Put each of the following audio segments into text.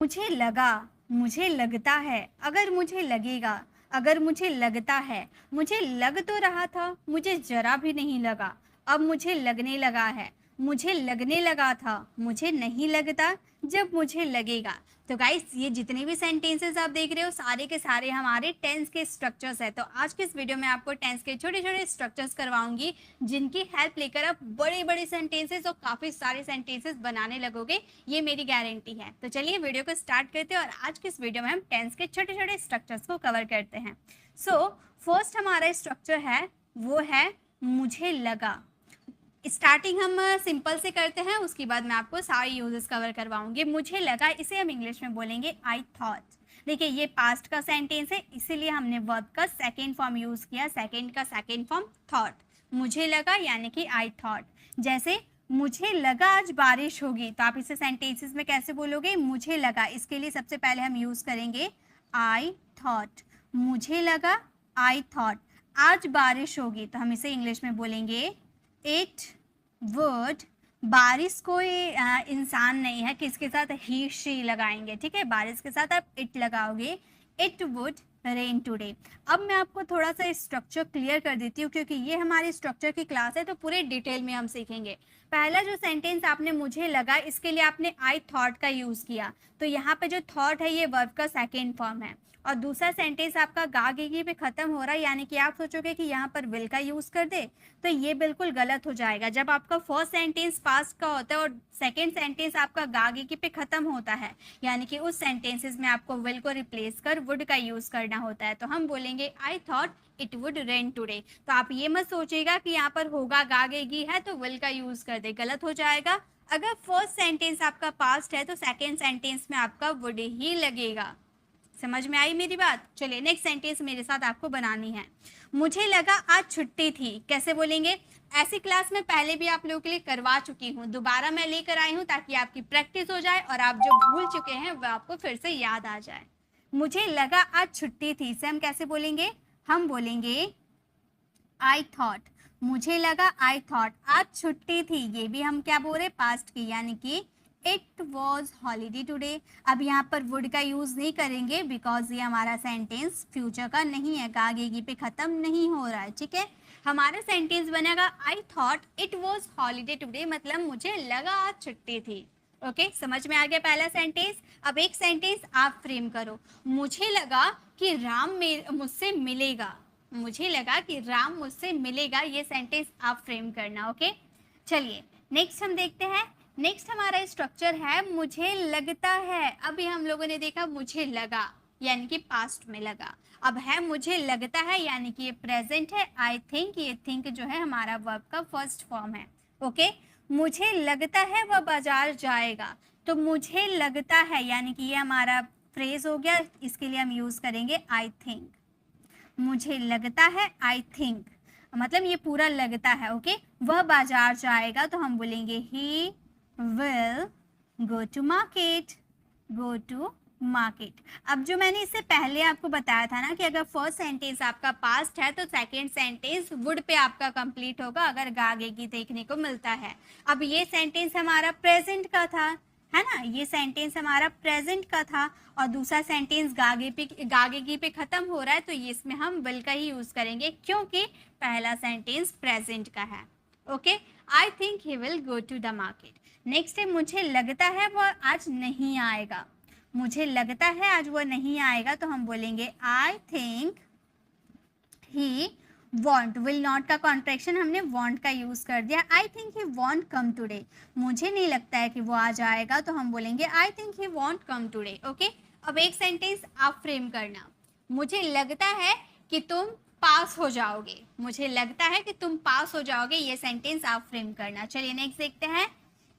मुझे लगा, मुझे लगता है, अगर मुझे लगेगा, अगर मुझे लगता है, मुझे लग तो रहा था, मुझे जरा भी नहीं लगा, अब मुझे लगने लगा है, मुझे लगने लगा था, मुझे नहीं लगता, जब मुझे लगेगा। तो गाइस ये जितने भी सेंटेंसेस आप देख रहे हो सारे के सारे हमारे टेंस के स्ट्रक्चर्स है। तो आज के इस वीडियो में आपको टेंस के छोटे छोटे स्ट्रक्चर्स करवाऊंगी जिनकी हेल्प लेकर आप बड़े बड़े सेंटेंसेस और काफी सारे सेंटेंसेस बनाने लगोगे, ये मेरी गारंटी है। तो चलिए वीडियो को स्टार्ट करते हैं और आज के इस वीडियो में हम टेंस के छोटे छोटे स्ट्रक्चर्स को कवर करते हैं। सो फर्स्ट हमारा स्ट्रक्चर है वो है मुझे लगा। स्टार्टिंग हम सिंपल से करते हैं, उसके बाद मैं आपको सारे यूजेस कवर करवाऊंगी। मुझे लगा, इसे हम इंग्लिश में बोलेंगे आई थॉट। देखिए ये पास्ट का सेंटेंस है, इसीलिए हमने वर्ब का सेकेंड फॉर्म यूज किया, सेकेंड का सेकेंड फॉर्म थॉट। मुझे लगा यानी कि आई थॉट। जैसे मुझे लगा आज बारिश होगी, तो आप इसे सेंटेंसेस में कैसे बोलोगे? मुझे लगा, इसके लिए सबसे पहले हम यूज करेंगे आई थॉट। मुझे लगा आई थॉट आज बारिश होगी, तो हम इसे इंग्लिश में बोलेंगे इट वुड। बारिश कोई इंसान नहीं है, किसके साथ ही शी लगाएंगे, ठीक है। बारिश के साथ आप इट लगाओगे, इट वुड रेन टुडे। अब मैं आपको थोड़ा सा स्ट्रक्चर क्लियर कर देती हूँ, क्योंकि ये हमारी स्ट्रक्चर की क्लास है तो पूरे डिटेल में हम सीखेंगे। पहला जो सेंटेंस आपने मुझे लगा, इसके लिए आपने आई थॉट का यूज किया, तो यहाँ पे जो थॉट है ये वर्ब का सेकेंड फॉर्म है। और दूसरा सेंटेंस आपका गा गी पे खत्म हो रहा है, यानी कि आप सोचोगे कि यहाँ पर विल का यूज कर दे, तो ये बिल्कुल गलत हो जाएगा। जब आपका फर्स्ट सेंटेंस पास्ट का होता है और सेकेंड सेंटेंस आपका गा गी पे खत्म होता है, यानी कि उस सेंटेंसेस में आपको विल को रिप्लेस कर वुड का यूज करना होता है। तो हम बोलेंगे I thought it would rain today. तो आप ये मत सोचिएगा कि यहाँ पर होगा गागेगी है तो विल का यूज कर दे, गलत हो जाएगा। अगर फर्स्ट सेंटेंस आपका पास्ट है तो सेकेंड सेंटेंस में आपका वुड ही लगेगा। समझ में आई मेरी बात? चलिए नेक्स्ट सेंटेंस मेरे साथ आपको बनानी है। मुझे लगा आज छुट्टी थी, कैसे बोलेंगे? ऐसी क्लास में पहले भी आप लोगों के लिए करवा चुकी हूँ, दोबारा मैं लेकर आई हूँ ताकि आपकी प्रैक्टिस हो जाए और आप जो भूल चुके हैं वह आपको फिर से याद आ जाए। मुझे लगा आज छुट्टी थी, इसे हम कैसे बोलेंगे? हम बोलेंगे आई थॉट। मुझे लगा आई थॉट आज छुट्टी थी, ये भी हम क्या बोल रहे? पास्ट की, यानी कि इट वॉज हॉलीडे टूडे। अब यहाँ पर वुड का यूज नहीं करेंगे बिकॉज ये हमारा सेंटेंस फ्यूचर का नहीं है, गागेगी पे खत्म नहीं हो रहा है, ठीक है। हमारा सेंटेंस बनेगा I thought it was holiday today, मतलब मुझे लगा आज छुट्टी थी। ओके समझ में आ गया पहला सेंटेंस। अब एक सेंटेंस आप फ्रेम करो। मुझे लगा कि राम मुझसे मिलेगा, मुझे लगा कि राम मुझसे मिलेगा, ये सेंटेंस आप फ्रेम करना। ओके चलिए नेक्स्ट हम देखते हैं। नेक्स्ट हमारा स्ट्रक्चर है मुझे लगता है। अभी हम लोगों ने देखा मुझे लगा यानी कि पास्ट में लगा, अब है मुझे लगता है यानी कि ये प्रेजेंट है। आई थिंक, ये थिंक जो है हमारा वर्ब का फर्स्ट फॉर्म है। ओके मुझे लगता है वह बाजार जाएगा, तो मुझे लगता है यानी कि ये हमारा फ्रेज हो गया, इसके लिए हम यूज करेंगे आई थिंक। मुझे लगता है आई थिंक, मतलब ये पूरा लगता है। ओके वह बाजार जाएगा, तो हम बोलेंगे he will go to market, go to market. अब जो मैंने इससे पहले आपको बताया था ना कि अगर फर्स्ट सेंटेंस आपका पास्ट है तो सेकेंड सेंटेंस वुड पे आपका कंप्लीट होगा अगर गागेगी देखने को मिलता है। अब ये सेंटेंस हमारा प्रेजेंट का था, है ना, ये सेंटेंस हमारा प्रेजेंट का था और दूसरा सेंटेंस गागेगी पे खत्म हो रहा है, तो ये इसमें हम विल का ही यूज करेंगे क्योंकि पहला सेंटेंस प्रेजेंट का है। Okay I think he will go to the market. Next है मुझे लगता है वो आज नहीं आएगा, मुझे लगता है आज वो नहीं आएगा, तो हम बोलेंगे आई think he want. Will not का कॉन्ट्रैक्शन हमने वॉन्ट का यूज कर दिया। आई थिंक ही वॉन्ट कम टूडे, मुझे नहीं लगता है कि वो आ जाएगा, तो हम बोलेंगे आई थिंक ही वॉन्ट कम टूडे। ओके अब एक सेंटेंस आप फ्रेम करना। मुझे लगता है कि तुम पास हो जाओगे, मुझे लगता है कि तुम पास हो जाओगे, ये सेंटेंस आप फ्रेम करना। चलिए नेक्स्ट देखते हैं।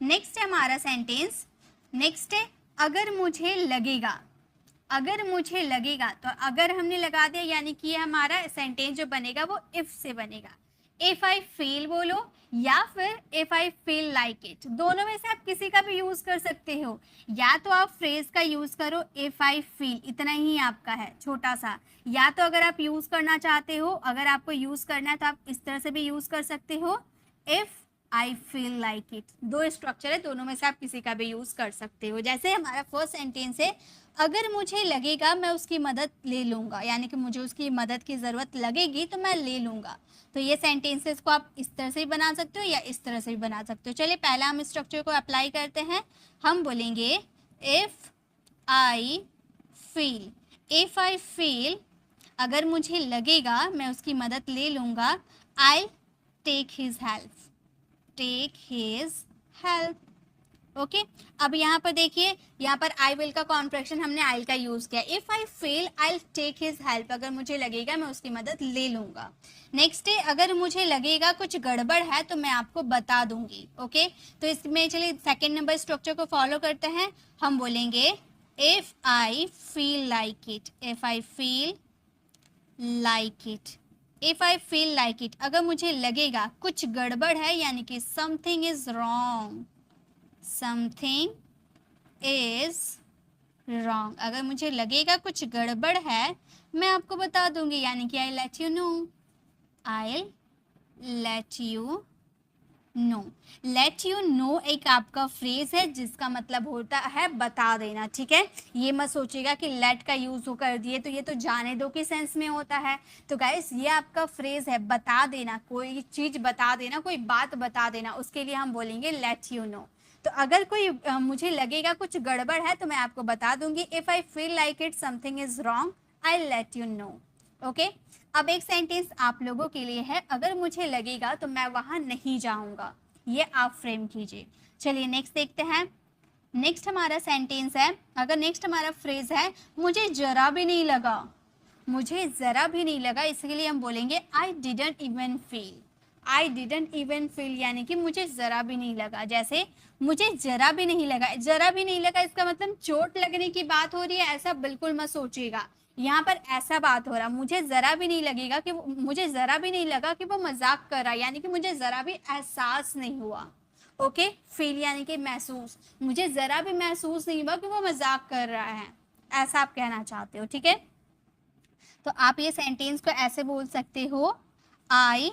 नेक्स्ट है हमारा सेंटेंस, नेक्स्ट है अगर मुझे लगेगा। अगर मुझे लगेगा, तो अगर हमने लगा दिया यानी कि हमारा सेंटेंस जो बनेगा वो इफ से बनेगा। इफ आई फील बोलो या फिर if I feel like it, दोनों में से आप किसी का भी यूज कर सकते हो। या तो आप फ्रेज का यूज करो इफ आई फील, इतना ही आपका है छोटा सा। या तो अगर आप यूज करना चाहते हो, अगर आपको यूज करना है तो आप इस तरह से भी यूज कर सकते हो if I feel like it. दो स्ट्रक्चर है, दोनों में से आप किसी का भी यूज कर सकते हो। जैसे हमारा फर्स्ट सेंटेंस है, अगर मुझे लगेगा मैं उसकी मदद ले लूँगा, यानी कि मुझे उसकी मदद की ज़रूरत लगेगी तो मैं ले लूँगा। तो ये सेंटेंसेस को आप इस तरह से भी बना सकते हो या इस तरह से भी बना सकते हो। चलिए पहला हम स्ट्रक्चर को अप्लाई करते हैं। हम बोलेंगे if I feel, if I feel, अगर मुझे लगेगा मैं उसकी मदद ले लूँगा, I take his help, take his help. Okay, अब यहाँ पर देखिए, यहाँ पर आई विल का कॉन्ट्रैक्शन हमने आई का यूज किया। If I feel I take his help, अगर मुझे लगेगा मैं उसकी मदद ले लूंगा। नेक्स्ट है, अगर मुझे लगेगा कुछ गड़बड़ है तो मैं आपको बता दूंगी। ओके, तो इसमें चलिए सेकेंड नंबर स्ट्रक्चर को फॉलो करते हैं। हम बोलेंगे if I feel like it, if I feel like it, if I feel like it, अगर मुझे लगेगा कुछ गड़बड़ है, यानी कि something is wrong, something is wrong, अगर मुझे लगेगा कुछ गड़बड़ है मैं आपको बता दूंगी, यानी कि I let you know, I let you know. Let you know एक आपका फ्रेज है जिसका मतलब होता है बता देना। ठीक है, ये मत सोचिएगा कि लेट का यूज कर दिए तो ये तो जाने दो के सेंस में होता है। तो गाइस ये आपका फ्रेज है बता देना, कोई चीज बता देना, कोई बात बता देना, उसके लिए हम बोलेंगे लेट यू नो। तो अगर कोई मुझे लगेगा कुछ गड़बड़ है तो मैं आपको बता दूंगी, if I feel like it something is wrong I let you know. Okay, अब एक सेंटेंस आप लोगों के लिए है, अगर मुझे लगेगा तो मैं वहां नहीं जाऊंगा, ये आप फ्रेम कीजिए। चलिए नेक्स्ट देखते हैं। नेक्स्ट हमारा सेंटेंस है, अगर नेक्स्ट हमारा फ्रेज है, मुझे जरा भी नहीं लगा, मुझे जरा भी नहीं लगा, इसके लिए हम बोलेंगे I didn't even feel, I didn't even feel, यानी कि मुझे जरा भी नहीं लगा। जैसे मुझे जरा भी नहीं लगा, जरा भी नहीं लगा इसका मतलब चोट लगने की बात हो रही है, ऐसा बिल्कुल मत सोचिएगा। यहाँ पर ऐसा बात हो रहा, मुझे जरा भी नहीं लगेगा कि मुझे जरा भी नहीं लगा कि वो मजाक कर रहा है, यानी कि मुझे जरा भी एहसास नहीं हुआ। ओके, फील यानी कि महसूस, मुझे जरा भी महसूस नहीं हुआ कि वो मजाक कर रहा है, ऐसा आप कहना चाहते हो। ठीक है, तो आप ये सेंटेंस को ऐसे बोल सकते हो, I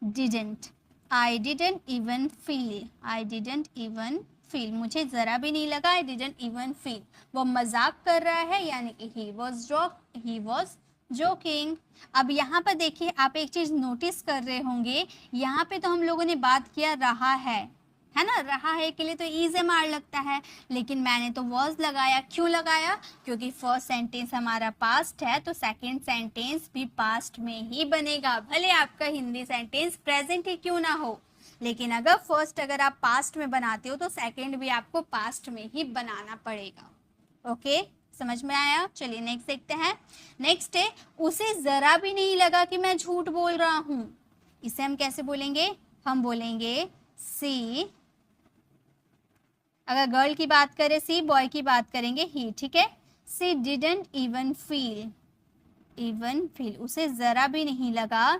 didn't, I didn't even feel, I didn't even feel, मुझे जरा भी नहीं लगा, आई डिडेंट इवन फील, वो मजाक कर रहा है, यानी कि ही वॉज जोकिंग। अब यहाँ पर देखिए, आप एक चीज नोटिस कर रहे होंगे, यहाँ पे तो हम लोगों ने बात किया रहा है ना, रहा है के लिए तो इज मार लगता है, लेकिन मैंने तो वॉज लगाया। क्यों लगाया? क्योंकि फर्स्ट सेंटेंस हमारा पास्ट है तो सेकंड सेंटेंस भी पास्ट में ही बनेगा, भले आपका हिंदी सेंटेंस प्रेजेंट ही क्यों ना हो, लेकिन अगर फर्स्ट अगर आप पास्ट में बनाते हो तो सेकंड भी आपको पास्ट में ही बनाना पड़ेगा। ओके, समझ में आया? चलिए नेक्स्ट देखते हैं। नेक्स्ट है, उसे जरा भी नहीं लगा कि मैं झूठ बोल रहा हूं, इसे हम कैसे बोलेंगे? हम बोलेंगे सी, अगर गर्ल की बात करें सी, बॉय की बात करेंगे ही। ठीक है, सी didn't even feel, even feel, उसे जरा भी नहीं लगा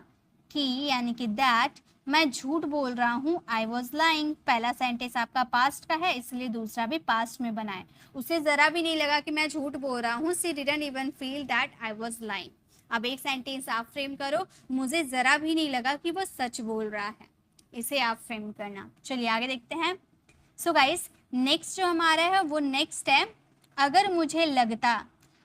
कि, यानी कि दैट, मैं झूठ बोल रहा हूँ, आई वॉज लाइंग। पहला सेंटेंस आपका पास्ट का है इसलिए दूसरा भी पास्ट में बनाए। उसे जरा भी नहीं लगा कि मैं झूठ बोल रहा हूँ, सी didn't even feel that I was lying. अब एक सेंटेंस आप फ्रेम करो, मुझे जरा भी नहीं लगा कि वो सच बोल रहा है, इसे आप फ्रेम करना। चलिए आगे देखते हैं। सो गाइस, नेक्स्ट जो हमारा है वो नेक्स्ट है, अगर मुझे लगता,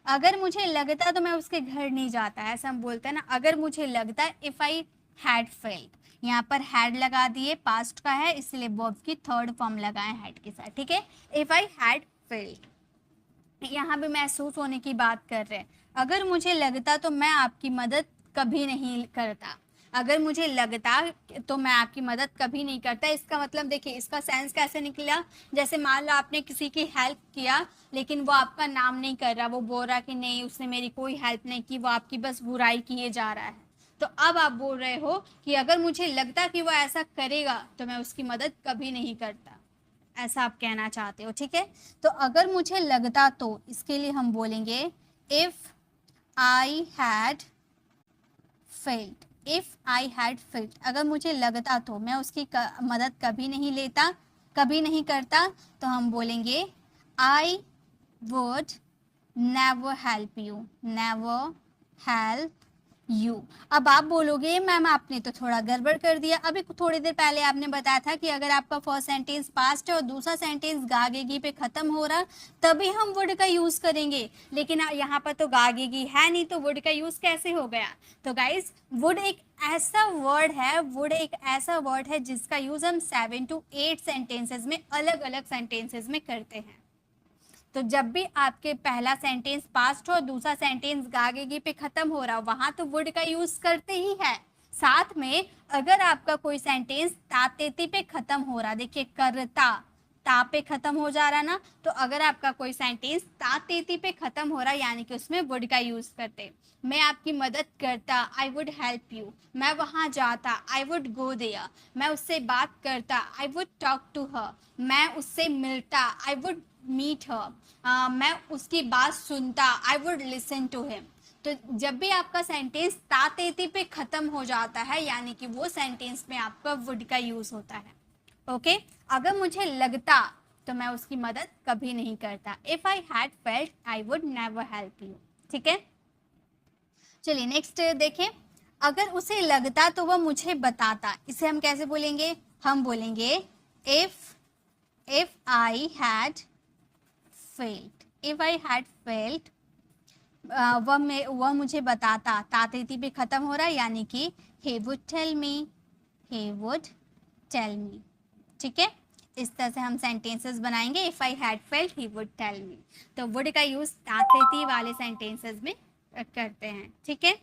अगर मुझे लगता तो मैं उसके घर नहीं जाता, ऐसा हम बोलते हैं ना, अगर मुझे लगता, इफ आई हैड फेल्ट, यहाँ पर हैड लगा दिए, पास्ट का है इसलिए वर्ब की थर्ड फॉर्म लगाए हैड के साथ। ठीक है, इफ आई हैड फेल्ट, यहाँ भी महसूस होने की बात कर रहे हैं। अगर मुझे लगता तो मैं आपकी मदद कभी नहीं करता, अगर मुझे लगता तो मैं आपकी मदद कभी नहीं करता, इसका मतलब देखिए इसका सेंस कैसे निकला, जैसे मान लो आपने किसी की हेल्प किया लेकिन वो आपका नाम नहीं कर रहा, वो बोल रहा कि नहीं उसने मेरी कोई हेल्प नहीं की, वो आपकी बस बुराई किए जा रहा है, तो अब आप बोल रहे हो कि अगर मुझे लगता कि वो ऐसा करेगा तो मैं उसकी मदद कभी नहीं करता, ऐसा आप कहना चाहते हो। ठीक है, तो अगर मुझे लगता तो इसके लिए हम बोलेंगे if I had felt, if I had felt, अगर मुझे लगता तो मैं उसकी मदद कभी नहीं लेता, कभी नहीं करता, तो हम बोलेंगे I would never help you, never help you. अब आप बोलोगे मैम आपने तो थोड़ा गड़बड़ कर दिया, अभी थोड़ी देर पहले आपने बताया था कि अगर आपका फर्स्ट सेंटेंस पास्ट है और दूसरा सेंटेंस गागेगी पे खत्म हो रहा तभी हम वुड का यूज करेंगे, लेकिन यहाँ पर तो गागेगी है नहीं तो वुड का यूज कैसे हो गया। तो गाइज वुड एक ऐसा वर्ड है, वुड एक ऐसा वर्ड है जिसका यूज हम 7 to 8 सेंटेंसेस में, अलग अलग सेंटेंसेस में करते हैं। तो जब भी आपके पहला सेंटेंस पास्ट हो, दूसरा सेंटेंस गागेगी पे खत्म हो रहा, वहां तो वुड का यूज करते ही है। साथ में अगर आपका कोई सेंटेंस तातेती पे खत्म हो रहा, देखिए करता ता पे खत्म हो जा रहा ना, तो अगर आपका कोई सेंटेंस तातेती पे खत्म हो रहा यानी कि उसमें वुड का यूज करते। मैं आपकी मदद करता, आई वुड हेल्प यू। मैं वहां जाता, आई वुड गो देयर। मैं उससे बात करता, I would talk to her. मैं उससे मिलता, आई वुड मीट हर। मैं उसकी बात सुनता, I would listen to him. तो जब भी आपका सेंटेंस तातेती पे खत्म हो जाता है यानी कि वो सेंटेंस में आपका वुड का यूज होता है। ओके अगर मुझे लगता तो मैं उसकी मदद कभी नहीं करता। If I had felt I would never help you. ठीक है, चलिए नेक्स्ट देखें। अगर उसे लगता तो वह मुझे बताता, इसे हम कैसे बोलेंगे, हम बोलेंगे if I had failed. If I had failed वह मुझे बताता, तातेती पे खत्म हो रहा है यानी कि he would tell me, he would tell me। ठीक है, इस तरह से हम सेंटेंसेस बनाएंगे। If I had failed he would tell me. तो वुड का यूज तातेती वाले सेंटेंसेस में करते हैं। ठीक है,